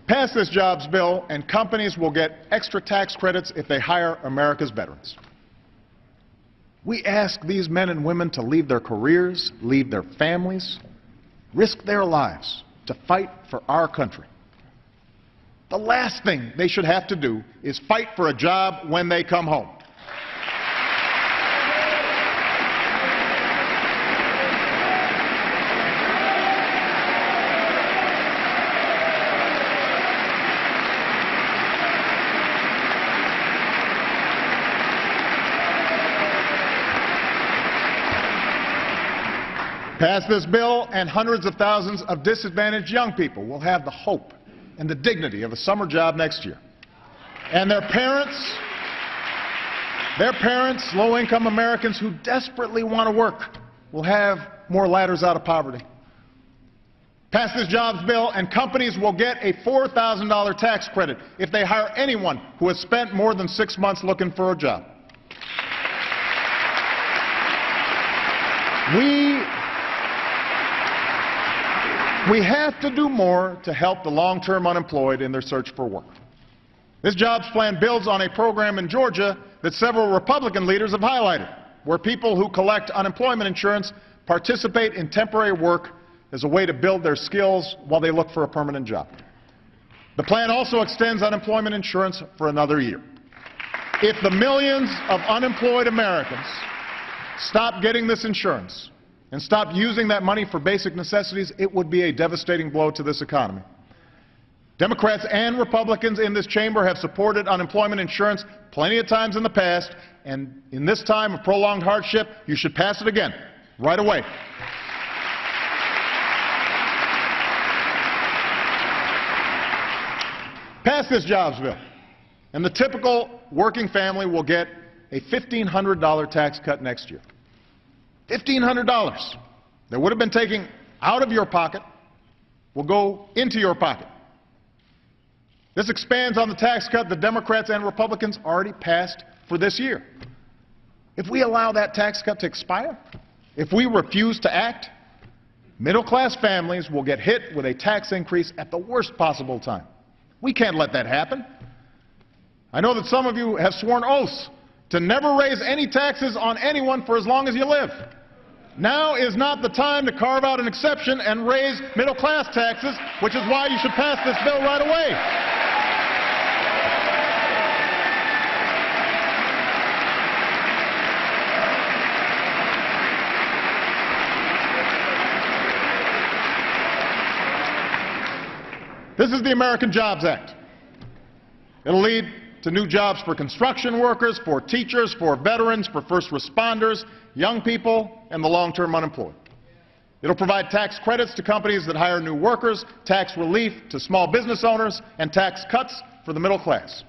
Pass this jobs bill, and companies will get extra tax credits if they hire America's veterans. We ask these men and women to leave their careers, leave their families, risk their lives to fight for our country. The last thing they should have to do is fight for a job when they come home. Pass this bill, and hundreds of thousands of disadvantaged young people will have the hope and the dignity of a summer job next year. And their parents, low-income Americans who desperately want to work, will have more ladders out of poverty. Pass this jobs bill, and companies will get a $4,000 tax credit if they hire anyone who has spent more than 6 months looking for a job. We have to do more to help the long-term unemployed in their search for work. This jobs plan builds on a program in Georgia that several Republican leaders have highlighted, where people who collect unemployment insurance participate in temporary work as a way to build their skills while they look for a permanent job. The plan also extends unemployment insurance for another year. If the millions of unemployed Americans stop getting this insurance and stop using that money for basic necessities, it would be a devastating blow to this economy. Democrats and Republicans in this chamber have supported unemployment insurance plenty of times in the past, and in this time of prolonged hardship, you should pass it again, right away. Pass this jobs bill, and the typical working family will get a $1,500 tax cut next year. $1,500 that would have been taken out of your pocket will go into your pocket. This expands on the tax cut the Democrats and Republicans already passed for this year. If we allow that tax cut to expire, if we refuse to act, middle-class families will get hit with a tax increase at the worst possible time. We can't let that happen. I know that some of you have sworn oaths to never raise any taxes on anyone for as long as you live. Now is not the time to carve out an exception and raise middle-class taxes, which is why you should pass this bill right away. This is the American Jobs Act. It'll lead to new jobs for construction workers, for teachers, for veterans, for first responders, young people, and the long-term unemployed. It'll provide tax credits to companies that hire new workers, tax relief to small business owners, and tax cuts for the middle class.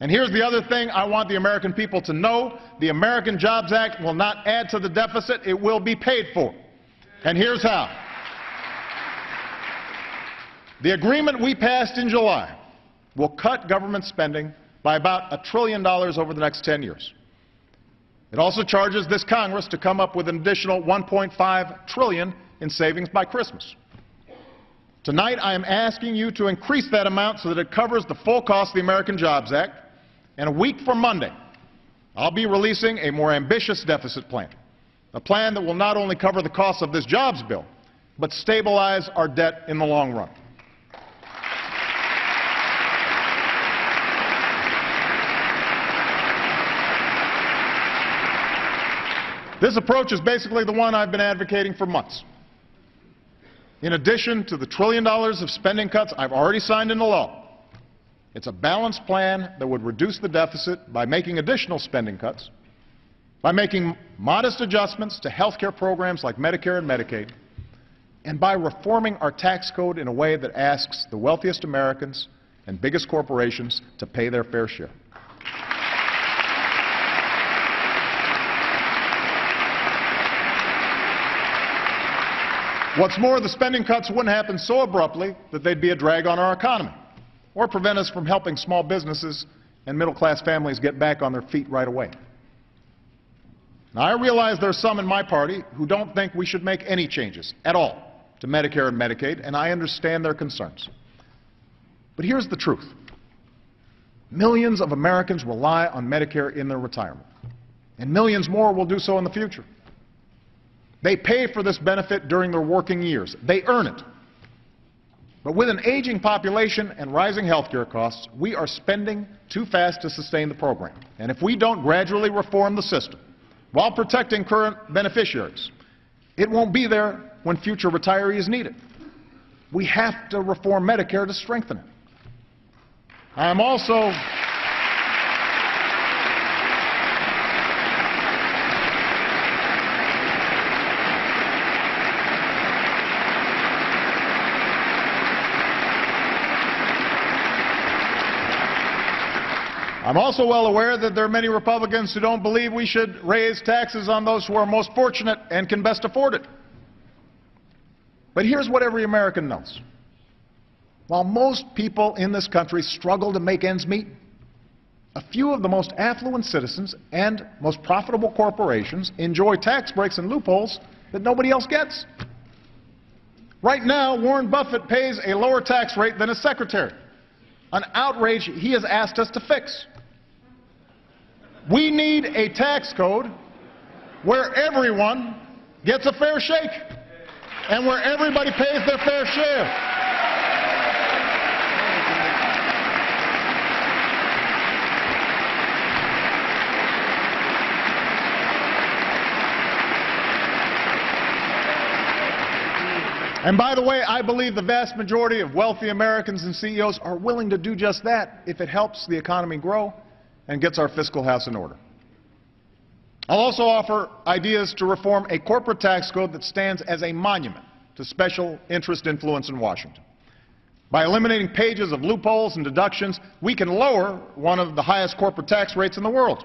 And here's the other thing I want the American people to know. The American Jobs Act will not add to the deficit. It will be paid for. And here's how. The agreement we passed in July will cut government spending by about $1 trillion over the next 10 years. It also charges this Congress to come up with an additional $1.5 trillion in savings by Christmas. Tonight, I am asking you to increase that amount so that it covers the full cost of the American Jobs Act. And a week from Monday, I'll be releasing a more ambitious deficit plan, a plan that will not only cover the cost of this jobs bill, but stabilize our debt in the long run. This approach is basically the one I've been advocating for months. In addition to the $1 trillion of spending cuts I've already signed into law, it's a balanced plan that would reduce the deficit by making additional spending cuts, by making modest adjustments to health care programs like Medicare and Medicaid, and by reforming our tax code in a way that asks the wealthiest Americans and biggest corporations to pay their fair share. What's more, the spending cuts wouldn't happen so abruptly that they'd be a drag on our economy or prevent us from helping small businesses and middle-class families get back on their feet right away. Now, I realize there are some in my party who don't think we should make any changes at all to Medicare and Medicaid, and I understand their concerns. But here's the truth. Millions of Americans rely on Medicare in their retirement, and millions more will do so in the future. They pay for this benefit during their working years. They earn it. But with an aging population and rising health care costs, we are spending too fast to sustain the program. And if we don't gradually reform the system while protecting current beneficiaries, it won't be there when future retirees need it. We have to reform Medicare to strengthen it. I'm also well aware that there are many Republicans who don't believe we should raise taxes on those who are most fortunate and can best afford it. But here's what every American knows. While most people in this country struggle to make ends meet, a few of the most affluent citizens and most profitable corporations enjoy tax breaks and loopholes that nobody else gets. Right now, Warren Buffett pays a lower tax rate than his secretary, an outrage he has asked us to fix. We need a tax code where everyone gets a fair shake and where everybody pays their fair share. And by the way, I believe the vast majority of wealthy Americans and CEOs are willing to do just that if it helps the economy grow and gets our fiscal house in order. I'll also offer ideas to reform a corporate tax code that stands as a monument to special interest influence in Washington. By eliminating pages of loopholes and deductions, we can lower one of the highest corporate tax rates in the world.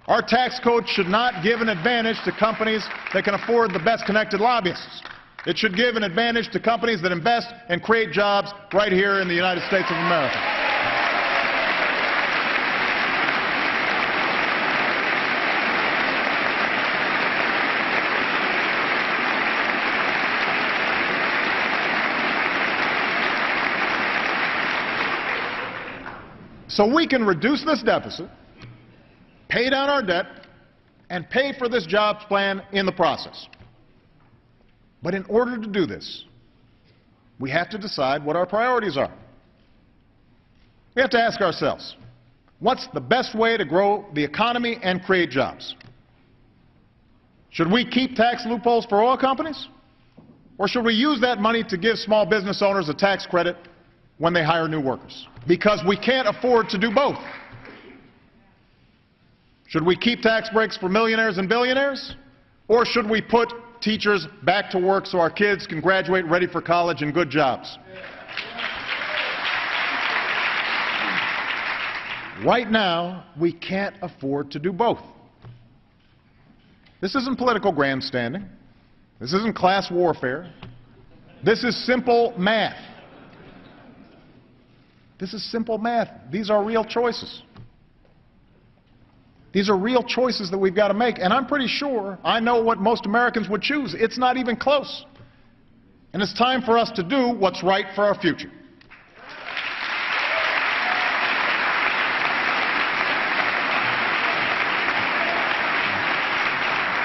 Our tax code should not give an advantage to companies that can afford the best connected lobbyists. It should give an advantage to companies that invest and create jobs right here in the United States of America. So we can reduce this deficit, pay down our debt, and pay for this jobs plan in the process. But in order to do this, we have to decide what our priorities are. We have to ask ourselves, what's the best way to grow the economy and create jobs? Should we keep tax loopholes for oil companies? Or should we use that money to give small business owners a tax credit when they hire new workers? Because we can't afford to do both. Should we keep tax breaks for millionaires and billionaires? Or should we put teachers back to work so our kids can graduate ready for college and good jobs? Right now, we can't afford to do both. This isn't political grandstanding. This isn't class warfare. This is simple math. This is simple math. These are real choices. These are real choices that we've got to make, and I'm pretty sure I know what most Americans would choose. It's not even close. And it's time for us to do what's right for our future.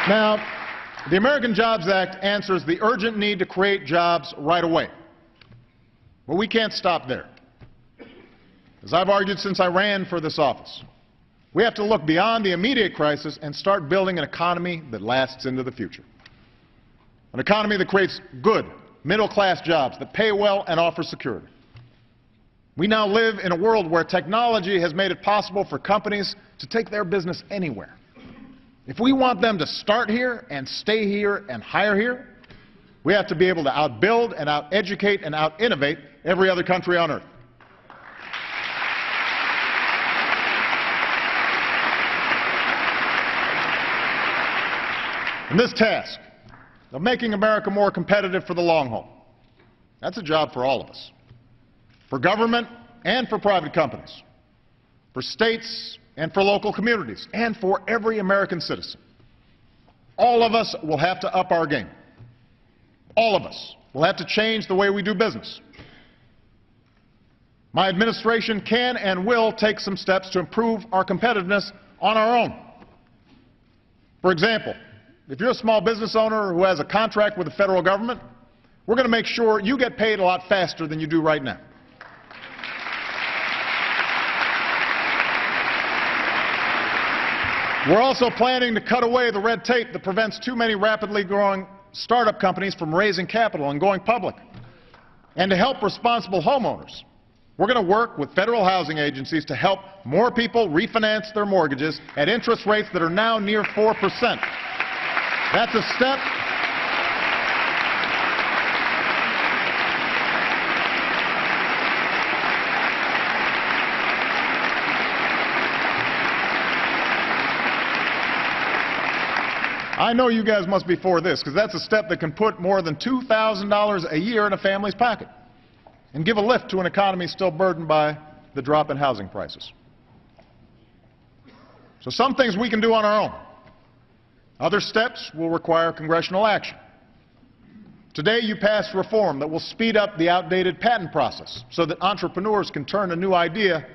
Now, the American Jobs Act answers the urgent need to create jobs right away. But we can't stop there. As I've argued since I ran for this office, we have to look beyond the immediate crisis and start building an economy that lasts into the future. An economy that creates good, middle-class jobs that pay well and offer security. We now live in a world where technology has made it possible for companies to take their business anywhere. If we want them to start here and stay here and hire here, we have to be able to outbuild and out-educate and out-innovate every other country on earth. And this task of making America more competitive for the long haul, that's a job for all of us, for government and for private companies, for states and for local communities, and for every American citizen. All of us will have to up our game. All of us will have to change the way we do business. My administration can and will take some steps to improve our competitiveness on our own. For example, if you're a small business owner who has a contract with the federal government, we're going to make sure you get paid a lot faster than you do right now. We're also planning to cut away the red tape that prevents too many rapidly growing startup companies from raising capital and going public. And to help responsible homeowners, we're going to work with federal housing agencies to help more people refinance their mortgages at interest rates that are now near 4%. That's a step I know you guys must be for this, because that's a step that can put more than $2,000 a year in a family's pocket and give a lift to an economy still burdened by the drop in housing prices. So some things we can do on our own. Other steps will require congressional action. Today you passed reform that will speed up the outdated patent process so that entrepreneurs can turn a new idea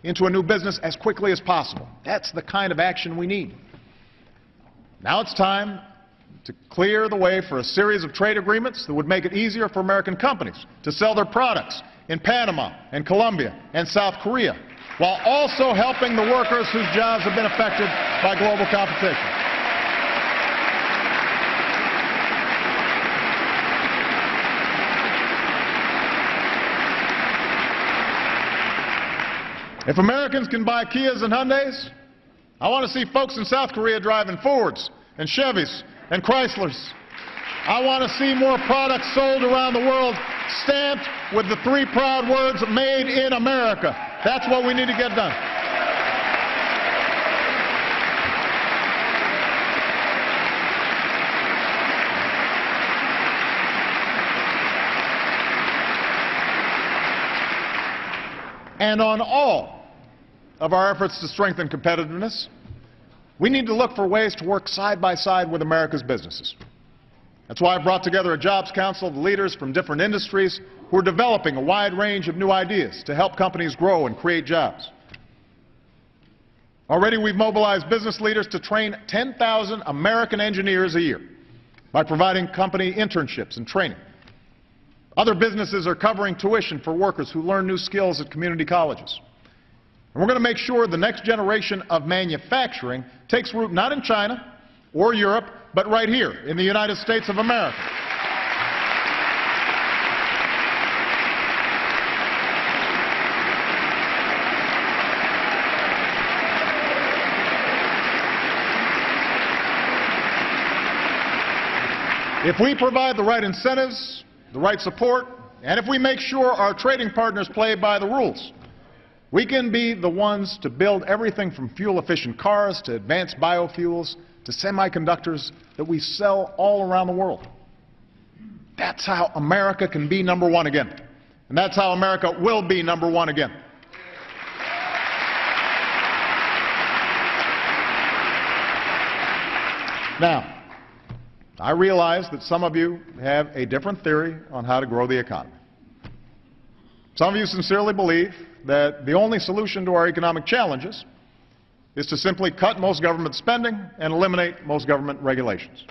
into a new business as quickly as possible. That's the kind of action we need. Now it's time to clear the way for a series of trade agreements that would make it easier for American companies to sell their products in Panama and Colombia and South Korea, while also helping the workers whose jobs have been affected by global competition. If Americans can buy Kias and Hyundais, I want to see folks in South Korea driving Fords and Chevys and Chryslers. I want to see more products sold around the world stamped with the three proud words, made in America. That's what we need to get done. And on all of our efforts to strengthen competitiveness, we need to look for ways to work side by side with America's businesses. That's why I brought together a Jobs Council of leaders from different industries who are developing a wide range of new ideas to help companies grow and create jobs. Already we've mobilized business leaders to train 10,000 American engineers a year by providing company internships and training. Other businesses are covering tuition for workers who learn new skills at community colleges. And we're going to make sure the next generation of manufacturing takes root not in China or Europe, but right here in the United States of America. If we provide the right incentives, the right support, and if we make sure our trading partners play by the rules, we can be the ones to build everything from fuel-efficient cars to advanced biofuels to semiconductors that we sell all around the world. That's how America can be number one again. And that's how America will be number one again. Now, I realize that some of you have a different theory on how to grow the economy. Some of you sincerely believe that the only solution to our economic challenges is to simply cut most government spending and eliminate most government regulations.